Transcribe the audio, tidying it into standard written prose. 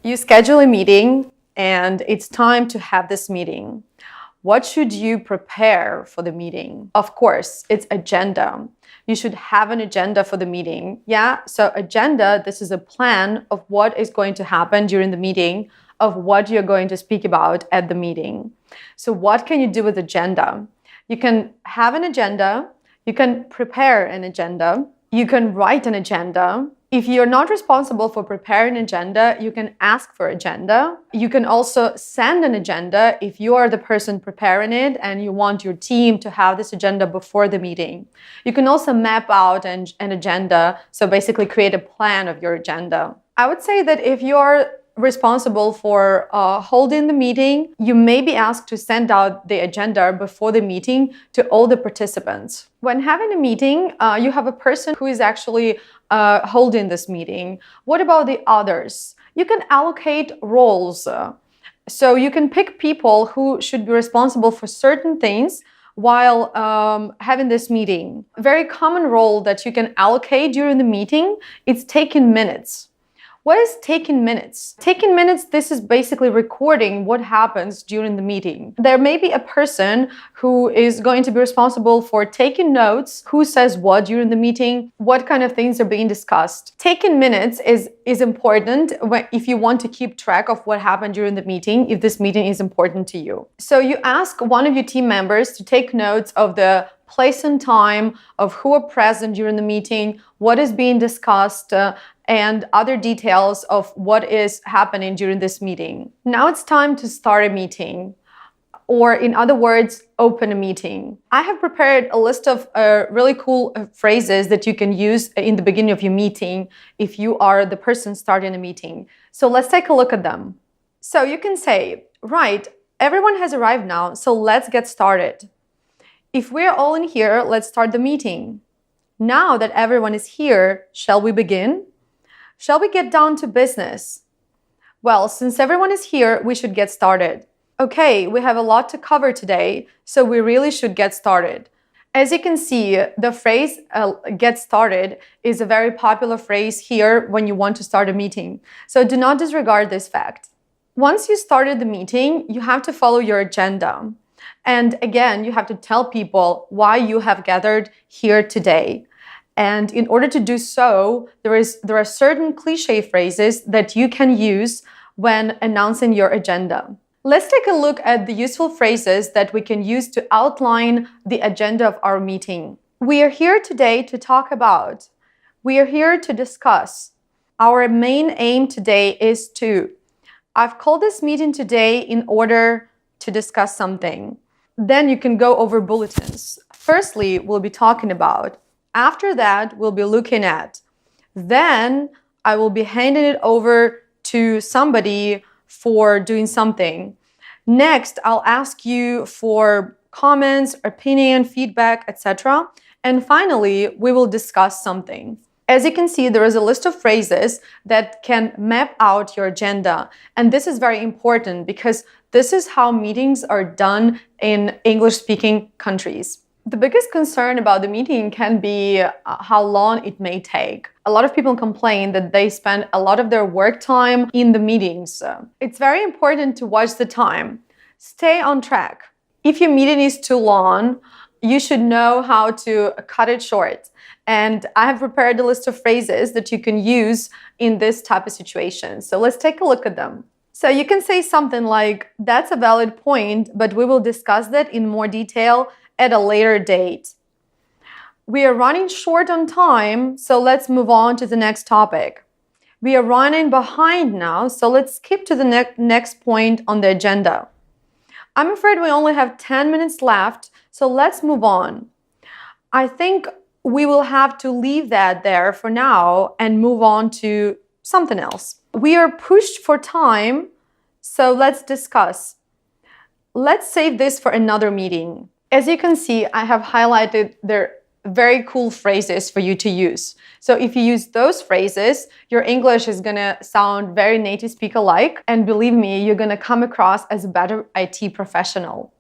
You schedule a meeting and it's time to have this meeting. What should you prepare for the meeting? Of course, it's agenda. You should have an agenda for the meeting. Yeah, so agenda, this is a plan of what is going to happen during the meeting, of what you're going to speak about at the meeting. So what can you do with agenda? You can have an agenda, you can prepare an agenda, you can write an agenda. If you're not responsible for preparing an agenda, you can ask for agenda. You can also send an agenda if you are the person preparing it and you want your team to have this agenda before the meeting. You can also map out an agenda, so basically create a plan of your agenda. I would say that if you're responsible for holding the meeting, you may be asked to send out the agenda before the meeting to all the participants. When having a meeting, you have a person who is actually holding this meeting. What about the others? You can allocate roles. So you can pick people who should be responsible for certain things while having this meeting. A very common role that you can allocate during the meeting is taking minutes. What is taking minutes? Taking minutes, this is basically recording what happens during the meeting. There may be a person who is going to be responsible for taking notes, who says what during the meeting, what kind of things are being discussed. Taking minutes is important if you want to keep track of what happened during the meeting, if this meeting is important to you. So you ask one of your team members to take notes of the place and time, of who are present during the meeting, what is being discussed, and other details of what is happening during this meeting. Now it's time to start a meeting, or in other words, open a meeting. I have prepared a list of really cool phrases that you can use in the beginning of your meeting if you are the person starting a meeting. So let's take a look at them. So you can say, right, everyone has arrived now, so let's get started. If we're all in here, let's start the meeting. Now that everyone is here, shall we begin? Shall we get down to business? Well, since everyone is here, we should get started. Okay, we have a lot to cover today, so we really should get started. As you can see, the phrase get started is a very popular phrase here when you want to start a meeting. So do not disregard this fact. Once you started the meeting, you have to follow your agenda. And again, you have to tell people why you have gathered here today. And in order to do so, there are certain cliche phrases that you can use when announcing your agenda. Let's take a look at the useful phrases that we can use to outline the agenda of our meeting. We are here today to talk about. We are here to discuss. Our main aim today is to. I've called this meeting today in order to discuss something. Then you can go over bulletins. Firstly, we'll be talking about. After that, we'll be looking at. Then I will be handing it over to somebody for doing something. Next, I'll ask you for comments, opinion, feedback, etc. And finally, we will discuss something. As you can see, there is a list of phrases that can map out your agenda. And this is very important because this is how meetings are done in English-speaking countries. The biggest concern about the meeting can be how long it may take. A lot of people complain that they spend a lot of their work time in the meetings. It's very important to watch the time. Stay on track. If your meeting is too long, you should know how to cut it short. And I have prepared a list of phrases that you can use in this type of situation. So let's take a look at them. So you can say something like, that's a valid point, but we will discuss that in more detail at a later date. We are running short on time, so let's move on to the next topic. We are running behind now, so let's skip to the next point on the agenda. I'm afraid we only have 10 minutes left, so let's move on. I think we will have to leave that there for now and move on to something else. We are pushed for time, so let's discuss. Let's save this for another meeting. As you can see, I have highlighted the very cool phrases for you to use. So if you use those phrases, your English is gonna sound very native speaker-like, and believe me, you're gonna come across as a better IT professional.